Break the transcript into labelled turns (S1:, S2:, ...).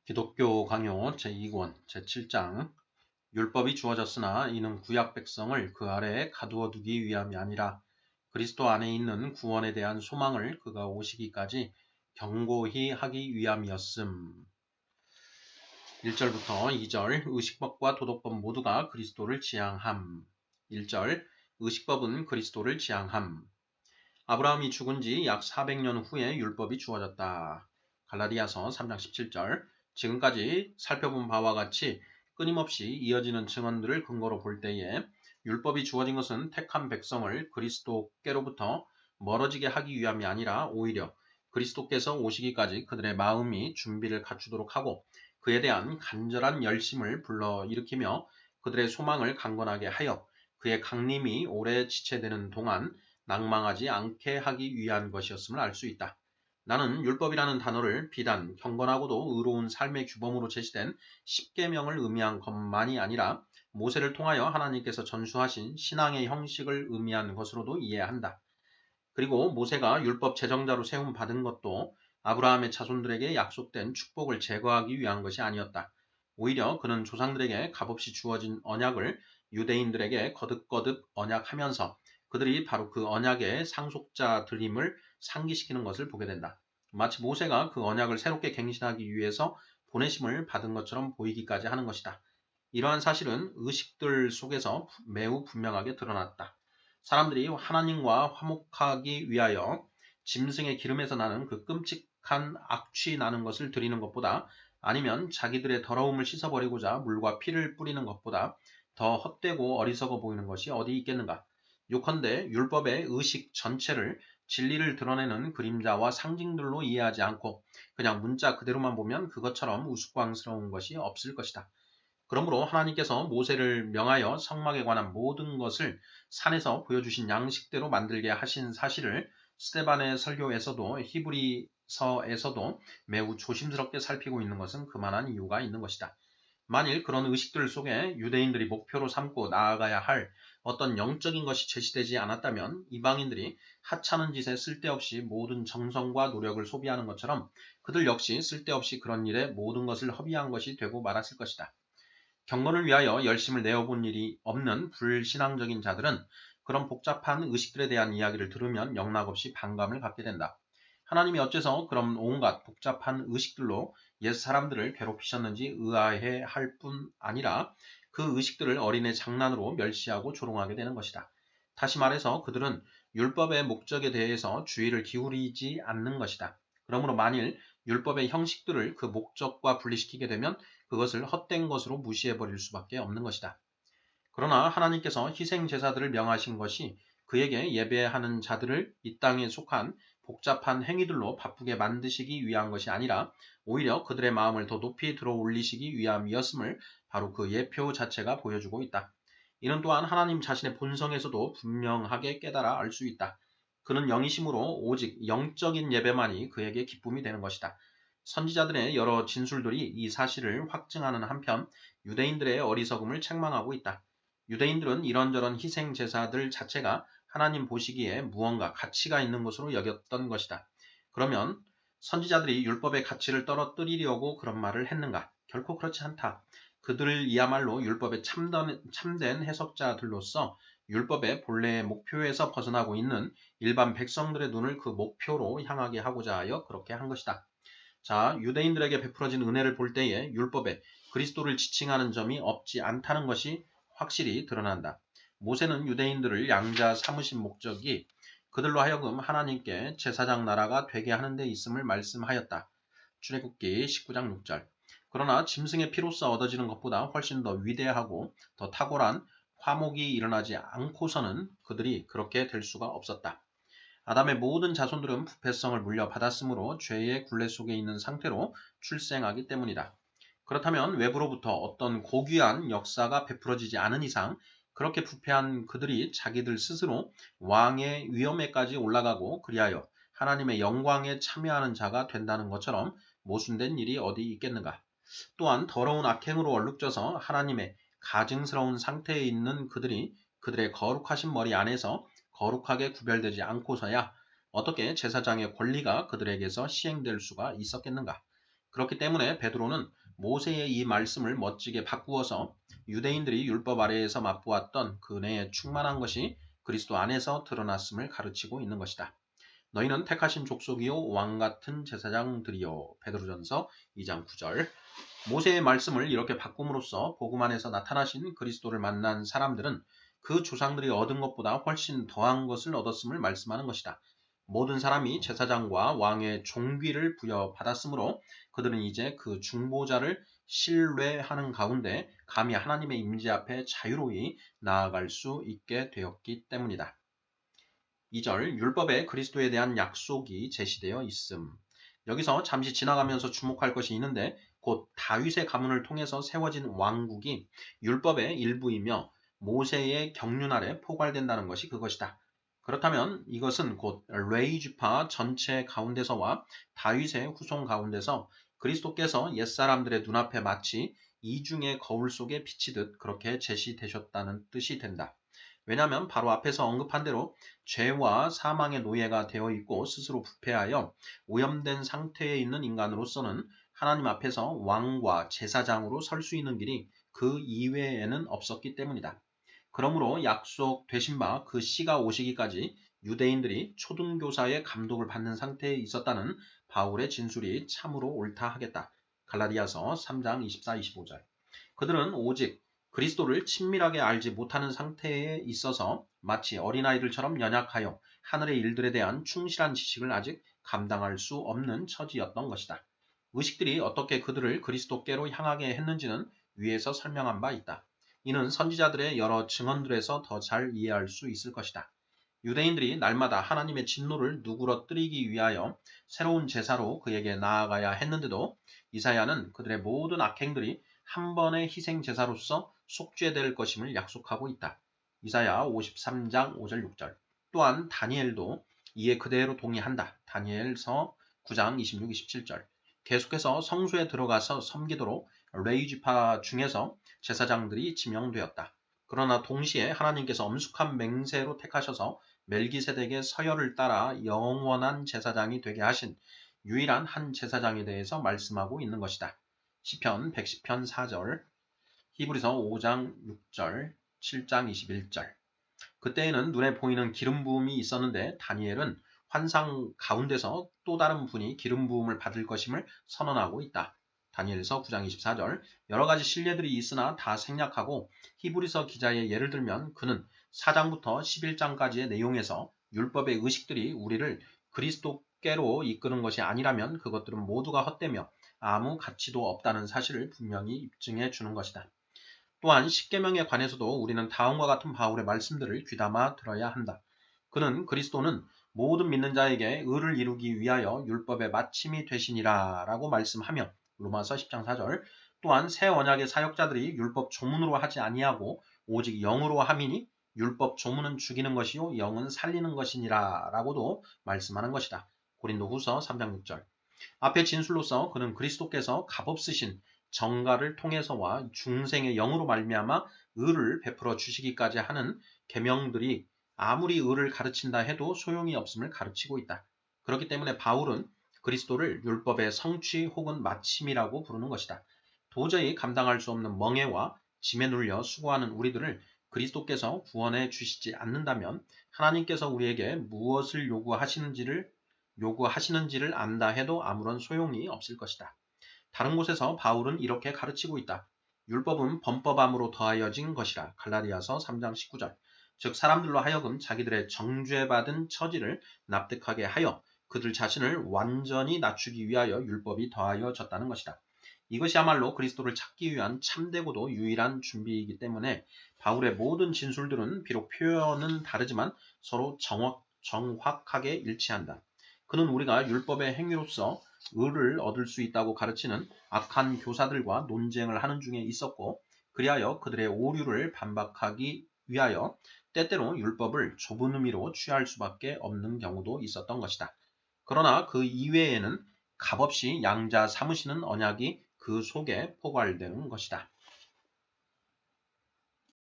S1: 기독교 강요 제2권 제7장 율법이 주어졌으나 이는 구약 백성을 그 아래에 가두어 두기 위함이 아니라 그리스도 안에 있는 구원에 대한 소망을 그가 오시기까지 경고히 하기 위함이었음. 1절부터 2절 의식법과 도덕법 모두가 그리스도를 지향함. 1절 의식법은 그리스도를 지향함. 아브라함이 죽은 지 약 400년 후에 율법이 주어졌다. 갈라디아서 3장 17절 지금까지 살펴본 바와 같이 끊임없이 이어지는 증언들을 근거로 볼 때에 율법이 주어진 것은 택한 백성을 그리스도께로부터 멀어지게 하기 위함이 아니라 오히려 그리스도께서 오시기까지 그들의 마음이 준비를 갖추도록 하고 그에 대한 간절한 열심을 불러일으키며 그들의 소망을 강건하게 하여 그의 강림이 오래 지체되는 동안 낭망하지 않게 하기 위한 것이었음을 알 수 있다. 나는 율법이라는 단어를 비단 경건하고도 의로운 삶의 규범으로 제시된 십계명을 의미한 것만이 아니라 모세를 통하여 하나님께서 전수하신 신앙의 형식을 의미한 것으로도 이해한다. 그리고 모세가 율법 제정자로 세움 받은 것도 아브라함의 자손들에게 약속된 축복을 제거하기 위한 것이 아니었다. 오히려 그는 조상들에게 값없이 주어진 언약을 유대인들에게 거듭거듭 언약하면서 그들이 바로 그 언약의 상속자들임을 상기시키는 것을 보게 된다. 마치 모세가 그 언약을 새롭게 갱신하기 위해서 보내심을 받은 것처럼 보이기까지 하는 것이다. 이러한 사실은 의식들 속에서 매우 분명하게 드러났다. 사람들이 하나님과 화목하기 위하여 짐승의 기름에서 나는 그 끔찍한 악취 나는 것을 드리는 것보다 아니면 자기들의 더러움을 씻어버리고자 물과 피를 뿌리는 것보다 더 헛되고 어리석어 보이는 것이 어디 있겠는가. 요컨대 율법의 의식 전체를 진리를 드러내는 그림자와 상징들로 이해하지 않고 그냥 문자 그대로만 보면 그것처럼 우스꽝스러운 것이 없을 것이다. 그러므로 하나님께서 모세를 명하여 성막에 관한 모든 것을 산에서 보여주신 양식대로 만들게 하신 사실을 스데반의 설교에서도 히브리서에서도 매우 조심스럽게 살피고 있는 것은 그만한 이유가 있는 것이다. 만일 그런 의식들 속에 유대인들이 목표로 삼고 나아가야 할 어떤 영적인 것이 제시되지 않았다면 이방인들이 하찮은 짓에 쓸데없이 모든 정성과 노력을 소비하는 것처럼 그들 역시 쓸데없이 그런 일에 모든 것을 허비한 것이 되고 말았을 것이다. 경건을 위하여 열심을 내어본 일이 없는 불신앙적인 자들은 그런 복잡한 의식들에 대한 이야기를 들으면 영락없이 반감을 갖게 된다. 하나님이 어째서 그런 온갖 복잡한 의식들로 옛 사람들을 괴롭히셨는지 의아해 할 뿐 아니라 그 의식들을 어린애 장난으로 멸시하고 조롱하게 되는 것이다. 다시 말해서 그들은 율법의 목적에 대해서 주의를 기울이지 않는 것이다. 그러므로 만일 율법의 형식들을 그 목적과 분리시키게 되면 그것을 헛된 것으로 무시해버릴 수밖에 없는 것이다. 그러나 하나님께서 희생제사들을 명하신 것이 그에게 예배하는 자들을 이 땅에 속한 복잡한 행위들로 바쁘게 만드시기 위한 것이 아니라 오히려 그들의 마음을 더 높이 들어 올리시기 위함이었음을 바로 그 예표 자체가 보여주고 있다. 이는 또한 하나님 자신의 본성에서도 분명하게 깨달아 알 수 있다. 그는 영이심으로 오직 영적인 예배만이 그에게 기쁨이 되는 것이다. 선지자들의 여러 진술들이 이 사실을 확증하는 한편 유대인들의 어리석음을 책망하고 있다. 유대인들은 이런저런 희생 제사들 자체가 하나님 보시기에 무언가 가치가 있는 것으로 여겼던 것이다. 그러면 선지자들이 율법의 가치를 떨어뜨리려고 그런 말을 했는가? 결코 그렇지 않다. 그들이야말로 율법의 참된 해석자들로서 율법의 본래의 목표에서 벗어나고 있는 일반 백성들의 눈을 그 목표로 향하게 하고자 하여 그렇게 한 것이다. 자, 유대인들에게 베풀어진 은혜를 볼 때에 율법에 그리스도를 지칭하는 점이 없지 않다는 것이 확실히 드러난다. 모세는 유대인들을 양자 삼으신 목적이 그들로 하여금 하나님께 제사장 나라가 되게 하는 데 있음을 말씀하였다. 출애굽기 19장 6절. 그러나 짐승의 피로써 얻어지는 것보다 훨씬 더 위대하고 더 탁월한 화목이 일어나지 않고서는 그들이 그렇게 될 수가 없었다. 아담의 모든 자손들은 부패성을 물려받았으므로 죄의 굴레 속에 있는 상태로 출생하기 때문이다. 그렇다면 외부로부터 어떤 고귀한 역사가 베풀어지지 않은 이상 그렇게 부패한 그들이 자기들 스스로 왕의 위엄에까지 올라가고 그리하여 하나님의 영광에 참여하는 자가 된다는 것처럼 모순된 일이 어디 있겠는가. 또한 더러운 악행으로 얼룩져서 하나님의 가증스러운 상태에 있는 그들이 그들의 거룩하신 머리 안에서 거룩하게 구별되지 않고서야 어떻게 제사장의 권리가 그들에게서 시행될 수가 있었겠는가. 그렇기 때문에 베드로는 모세의 이 말씀을 멋지게 바꾸어서 유대인들이 율법 아래에서 맛보았던 그 은혜의 충만한 것이 그리스도 안에서 드러났음을 가르치고 있는 것이다. 너희는 택하신 족속이요 왕같은 제사장들이요. 베드로전서 2장 9절. 모세의 말씀을 이렇게 바꿈으로써 복음 안에서 나타나신 그리스도를 만난 사람들은 그 조상들이 얻은 것보다 훨씬 더한 것을 얻었음을 말씀하는 것이다. 모든 사람이 제사장과 왕의 종귀를 부여받았으므로 그들은 이제 그 중보자를 신뢰하는 가운데 감히 하나님의 임재 앞에 자유로이 나아갈 수 있게 되었기 때문이다. 2절 율법에 그리스도에 대한 약속이 제시되어 있음. 여기서 잠시 지나가면서 주목할 것이 있는데 곧 다윗의 가문을 통해서 세워진 왕국이 율법의 일부이며 모세의 경륜 아래 포괄된다는 것이 그것이다. 그렇다면 이것은 곧 레위지파 전체 가운데서와 다윗의 후손 가운데서 그리스도께서 옛사람들의 눈앞에 마치 이중의 거울 속에 비치듯 그렇게 제시되셨다는 뜻이 된다. 왜냐하면 바로 앞에서 언급한 대로 죄와 사망의 노예가 되어 있고 스스로 부패하여 오염된 상태에 있는 인간으로서는 하나님 앞에서 왕과 제사장으로 설 수 있는 길이 그 이외에는 없었기 때문이다. 그러므로 약속되신 바 그 시가 오시기까지 유대인들이 초등교사의 감독을 받는 상태에 있었다는 바울의 진술이 참으로 옳다 하겠다. 갈라디아서 3장 24, 25절. 그들은 오직 그리스도를 친밀하게 알지 못하는 상태에 있어서 마치 어린아이들처럼 연약하여 하늘의 일들에 대한 충실한 지식을 아직 감당할 수 없는 처지였던 것이다. 의식들이 어떻게 그들을 그리스도께로 향하게 했는지는 위에서 설명한 바 있다. 이는 선지자들의 여러 증언들에서 더 잘 이해할 수 있을 것이다. 유대인들이 날마다 하나님의 진노를 누그러뜨리기 위하여 새로운 제사로 그에게 나아가야 했는데도 이사야는 그들의 모든 악행들이 한 번의 희생 제사로서 속죄될 것임을 약속하고 있다. 이사야 53장 5절 6절. 또한 다니엘도 이에 그대로 동의한다. 다니엘서 9장 26, 27절. 계속해서 성소에 들어가서 섬기도록 레위지파 중에서 제사장들이 지명되었다. 그러나 동시에 하나님께서 엄숙한 맹세로 택하셔서 멜기세덱의 서열을 따라 영원한 제사장이 되게 하신 유일한 한 제사장에 대해서 말씀하고 있는 것이다. 시편 110편 4절, 히브리서 5장 6절, 7장 21절. 그때에는 눈에 보이는 기름 부음이 있었는데 다니엘은 환상 가운데서 또 다른 분이 기름 부음을 받을 것임을 선언하고 있다. 다니엘서 9장 24절. 여러 가지 신뢰들이 있으나 다 생략하고 히브리서 기자의 예를 들면 그는 4장부터 11장까지의 내용에서 율법의 의식들이 우리를 그리스도께로 이끄는 것이 아니라면 그것들은 모두가 헛되며 아무 가치도 없다는 사실을 분명히 입증해 주는 것이다. 또한 십계명에 관해서도 우리는 다음과 같은 바울의 말씀들을 귀담아 들어야 한다. 그는 그리스도는 모든 믿는 자에게 의를 이루기 위하여 율법의 마침이 되시니라 라고 말씀하며 로마서 10장 4절. 또한 새 언약의 사역자들이 율법 조문으로 하지 아니하고 오직 영으로 함이니 율법 조문은 죽이는 것이요 영은 살리는 것이니라 라고도 말씀하는 것이다. 고린도후서 3장 6절. 앞의 진술로서 그는 그리스도께서 값없으신 정가를 통해서와 중생의 영으로 말미암아 의를 베풀어 주시기까지 하는 계명들이 아무리 의를 가르친다 해도 소용이 없음을 가르치고 있다. 그렇기 때문에 바울은 그리스도를 율법의 성취 혹은 마침이라고 부르는 것이다. 도저히 감당할 수 없는 멍해와 짐에 눌려 수고하는 우리들을 그리스도께서 구원해 주시지 않는다면 하나님께서 우리에게 무엇을 요구하시는지를 안다 해도 아무런 소용이 없을 것이다. 다른 곳에서 바울은 이렇게 가르치고 있다. 율법은 범법함으로 더하여진 것이라. 갈라디아서 3장 19절. 즉 사람들로 하여금 자기들의 정죄받은 처지를 납득하게 하여 그들 자신을 완전히 낮추기 위하여 율법이 더하여졌다는 것이다. 이것이야말로 그리스도를 찾기 위한 참되고도 유일한 준비이기 때문에 바울의 모든 진술들은 비록 표현은 다르지만 서로 정확하게 일치한다. 그는 우리가 율법의 행위로서 의를 얻을 수 있다고 가르치는 악한 교사들과 논쟁을 하는 중에 있었고 그리하여 그들의 오류를 반박하기 위하여 때때로 율법을 좁은 의미로 취할 수밖에 없는 경우도 있었던 것이다. 그러나 그 이외에는 값없이 양자 삼으시는 언약이 그 속에 포괄되는 것이다.